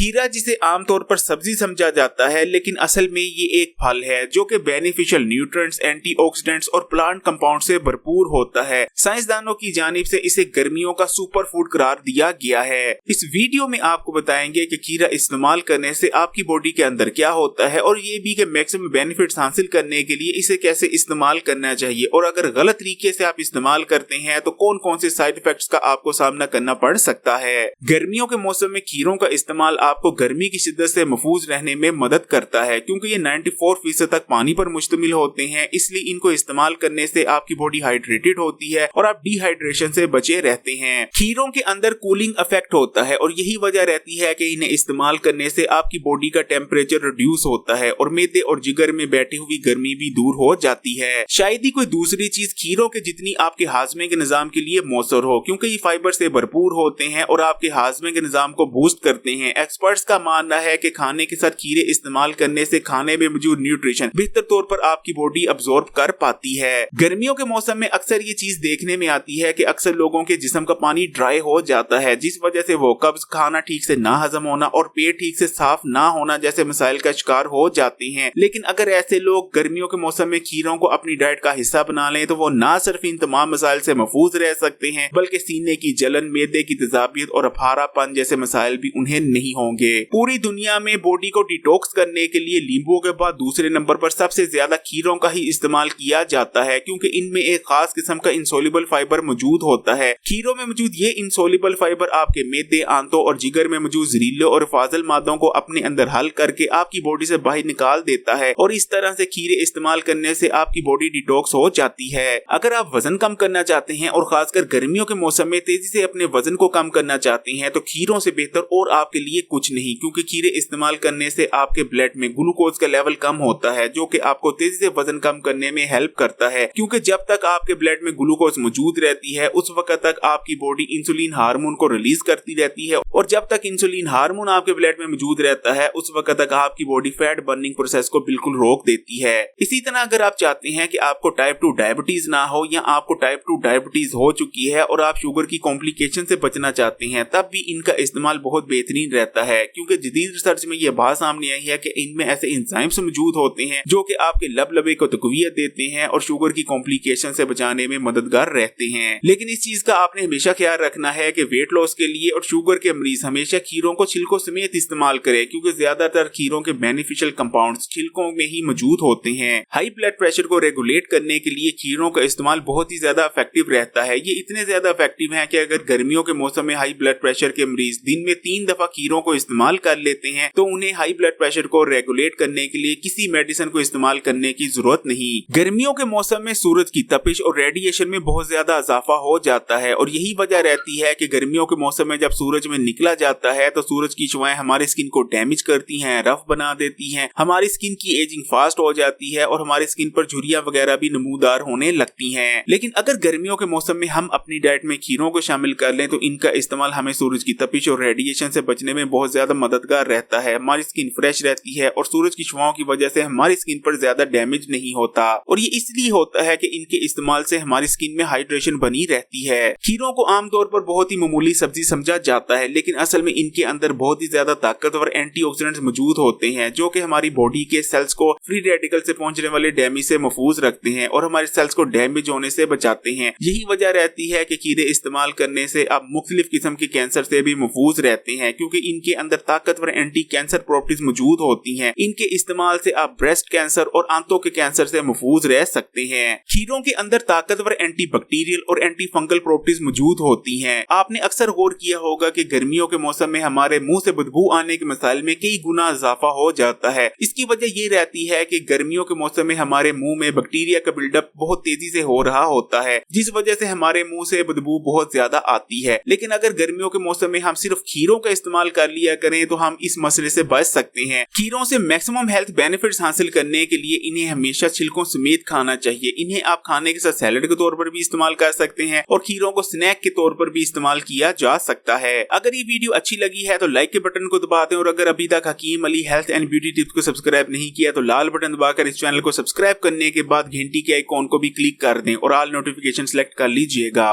खीरा जिसे आमतौर पर सब्जी समझा जाता है, लेकिन असल में ये एक फल है जो कि बेनिफिशियल न्यूट्रिएंट्स, एंटीऑक्सीडेंट्स और प्लांट कंपाउंड से भरपूर होता है। साइंसदानों की जानिब से इसे गर्मियों का सुपर फूड करार दिया गया है। इस वीडियो में आपको बताएंगे कि खीरा इस्तेमाल करने से आपकी बॉडी के अंदर क्या होता है और ये भी कि मैक्सिमम बेनिफिट्स हासिल करने के लिए इसे कैसे इस्तेमाल करना चाहिए, और अगर गलत तरीके से आप इस्तेमाल करते हैं तो कौन कौन से साइड इफेक्ट्स का आपको सामना करना पड़ सकता है। गर्मियों के मौसम में खीरों का इस्तेमाल आपको गर्मी की शिद्दत से महफूज रहने में मदद करता है, क्योंकि ये 94% तक पानी पर मुश्तमिल होते हैं। इसलिए इनको इस्तेमाल करने से आपकी बॉडी हाइड्रेटेड होती है और आप डिहाइड्रेशन से बचे रहते हैं। खीरों के अंदर कूलिंग इफेक्ट होता है और यही वजह रहती है कि इन्हें इस्तेमाल करने से आपकी बॉडी का टेम्परेचर रिड्यूस होता है और मैदे और जिगर में बैठी हुई गर्मी भी दूर हो जाती है। शायद ही कोई दूसरी चीज खीरों के जितनी आपके हाजमे के निजाम के लिए मौसर हो, क्योंकि ये फाइबर से भरपूर होते हैं और आपके हाजमे के निजाम को बूस्ट करते हैं। एक्सपर्ट्स का मानना है कि खाने के साथ खीरे इस्तेमाल करने से खाने में मौजूद न्यूट्रिशन बेहतर तौर पर आपकी बॉडी अब्सॉर्ब कर पाती है। गर्मियों के मौसम में अक्सर ये चीज देखने में आती है कि अक्सर लोगों के जिस्म का पानी ड्राई हो जाता है, जिस वजह से वो कब्ज, खाना ठीक से ना हजम होना और पेट ठीक से साफ ना होना जैसे मसाइल का शिकार हो जाते हैं। लेकिन अगर ऐसे लोग गर्मियों के मौसम में खीरों को अपनी डाइट का हिस्सा बना लें तो वो ना सिर्फ इन तमाम मसाइल से महफूज रह सकते हैं, बल्कि सीने की जलन, मैदे की तेजाबियत और अफारापन जैसे मसाइल भी उन्हें नहीं होंगे। पूरी दुनिया में बॉडी को डिटॉक्स करने के लिए नींबुओं के बाद दूसरे नंबर पर सबसे ज्यादा खीरों का ही इस्तेमाल किया जाता है, क्योंकि इनमें एक खास किस्म का इंसोल्युबल फाइबर मौजूद होता है। खीरों में मौजूद ये इंसोल्युबल फाइबर आपके मैदे, आंतों और जिगर में मौजूद जहरीले और फाजिल मादों को अपने अंदर हल करके आपकी बॉडी से बाहर निकाल देता है और इस तरह से खीरे इस्तेमाल करने से आपकी बॉडी डिटॉक्स हो जाती है। अगर आप वजन कम करना चाहते हैं और खासकर गर्मियों के मौसम में तेजी से अपने वजन को कम करना चाहते हैं तो खीरों से बेहतर और आपके लिए कुछ नहीं, क्योंकि खीरे इस्तेमाल करने से आपके ब्लड में ग्लूकोज का लेवल कम होता है, जो कि आपको तेजी से वजन कम करने में हेल्प करता है। क्योंकि जब तक आपके ब्लड में ग्लूकोज मौजूद रहती है उस वक्त तक आपकी बॉडी इंसुलिन हार्मोन को रिलीज करती रहती है, और जब तक इंसुलिन हार्मोन आपके ब्लड में मौजूद रहता है उस वक्त तक आपकी बॉडी फैट बर्निंग प्रोसेस को बिल्कुल रोक देती है। इसी तरह अगर आप चाहते हैं कि आपको टाइप 2 डायबिटीज ना हो या आपको टाइप 2 डायबिटीज हो चुकी है और आप शुगर की कॉम्प्लिकेशन से बचना चाहते हैं, तब भी इनका इस्तेमाल बहुत बेहतरीन रहता है, क्योंकि जदीद रिसर्च में यह बात सामने आई है कि इनमें ऐसे एंजाइम्स मौजूद होते हैं जो कि आपके लबे को तकवीयत देते हैं और शुगर की कॉम्प्लिकेशन से बचाने में मददगार रहते हैं। लेकिन इस चीज का आपने हमेशा ख्याल रखना है कि वेट लॉस के लिए और शुगर के मरीज हमेशा खीरों को छिलकों समेत इस्तेमाल करें, क्योंकि ज्यादातर खीरों के बेनिफिशियल कंपाउंड्स छिलकों में ही मौजूद होते हैं। हाई ब्लड प्रेशर को रेगुलेट करने के लिए खीरों का इस्तेमाल बहुत ही ज्यादा इफेक्टिव रहता है। ये इतने ज्यादा इफेक्टिव है कि अगर गर्मियों के मौसम में हाई ब्लड प्रेशर के मरीज दिन में 3 दफा खीरों को इस्तेमाल कर लेते हैं तो उन्हें हाई ब्लड प्रेशर को रेगुलेट करने के लिए किसी मेडिसिन को इस्तेमाल करने की जरूरत नहीं। गर्मियों के मौसम में सूरज की तपिश और रेडिएशन में बहुत ज्यादा इजाफा हो जाता है और यही वजह रहती है कि गर्मियों के मौसम में जब सूरज में निकला जाता है तो सूरज की शुआएं हमारी स्किन को डैमेज करती हैं, रफ बना देती हैं, हमारी स्किन की एजिंग फास्ट हो जाती है और हमारी स्किन पर झुर्रियां वगैरह भी नमूदार होने लगती हैं। लेकिन अगर गर्मियों के मौसम में हम अपनी डाइट में खीरों को शामिल कर लें तो इनका इस्तेमाल हमें सूरज की तपिश और रेडिएशन से बचने में बहुत ज्यादा मददगार रहता है। हमारी स्किन फ्रेश रहती है और सूरज की शुआओं की वजह से हमारी स्किन पर ज्यादा डैमेज नहीं होता, और ये इसलिए होता है कि इनके इस्तेमाल से हमारी स्किन में हाइड्रेशन बनी रहती है। खीरों को आमतौर पर बहुत ही मामूली सब्जी समझा जाता है, लेकिन असल में इनके अंदर बहुत ही ज्यादा ताकतवर एंटीऑक्सीडेंट्स मौजूद होते हैं जो कि हमारी बॉडी के सेल्स को फ्री रेडिकल से पहुंचने वाले डैमेज से महफूज रखते हैं और हमारे सेल्स को डैमेज होने से बचाते हैं। यही वजह रहती है कि खीरे इस्तेमाल करने से आप मुख्तलिफ किस्म के कैंसर से भी महफूज रहते हैं, क्योंकि इनके अंदर ताकतवर एंटी कैंसर प्रॉपर्टीज मौजूद होती हैं। इनके इस्तेमाल से आप ब्रेस्ट कैंसर और आंतों के कैंसर से महफूज रह सकते हैं। खीरों के अंदर ताकतवर एंटी बैक्टीरियल और एंटी फंगल प्रॉपर्टीज मौजूद होती हैं। आपने अक्सर गौर किया होगा कि गर्मियों के मौसम में हमारे मुंह से बदबू आने के मसाइल में कई गुना इजाफा हो जाता है। इसकी वजह ये रहती है कि गर्मियों के मौसम में हमारे मुंह में बैक्टीरिया का बिल्डअप बहुत तेजी से हो रहा होता है, जिस वजह से हमारे मुंह से बदबू बहुत ज्यादा आती है। लेकिन अगर गर्मियों के मौसम में हम सिर्फ खीरों का इस्तेमाल कर लिया करें तो हम इस मसले से बच सकते हैं। खीरों से मैक्सिमम हेल्थ बेनिफिट्स हासिल करने के लिए इन्हें हमेशा छिलकों समेत खाना चाहिए। इन्हें आप खाने के साथ सैलेड के तौर पर भी इस्तेमाल कर सकते हैं और खीरों को स्नैक के तौर पर भी इस्तेमाल किया जा सकता है। अगर ये वीडियो अच्छी लगी है तो लाइक के बटन को दबा दें, और अगर अभी तक Hakim Ali health and beauty tips को सब्सक्राइब नहीं किया तो लाल बटन दबाकर इस चैनल को सब्सक्राइब करने के बाद घंटी के आइकॉन को भी क्लिक कर दें और ऑल नोटिफिकेशन सेलेक्ट कर लीजिएगा।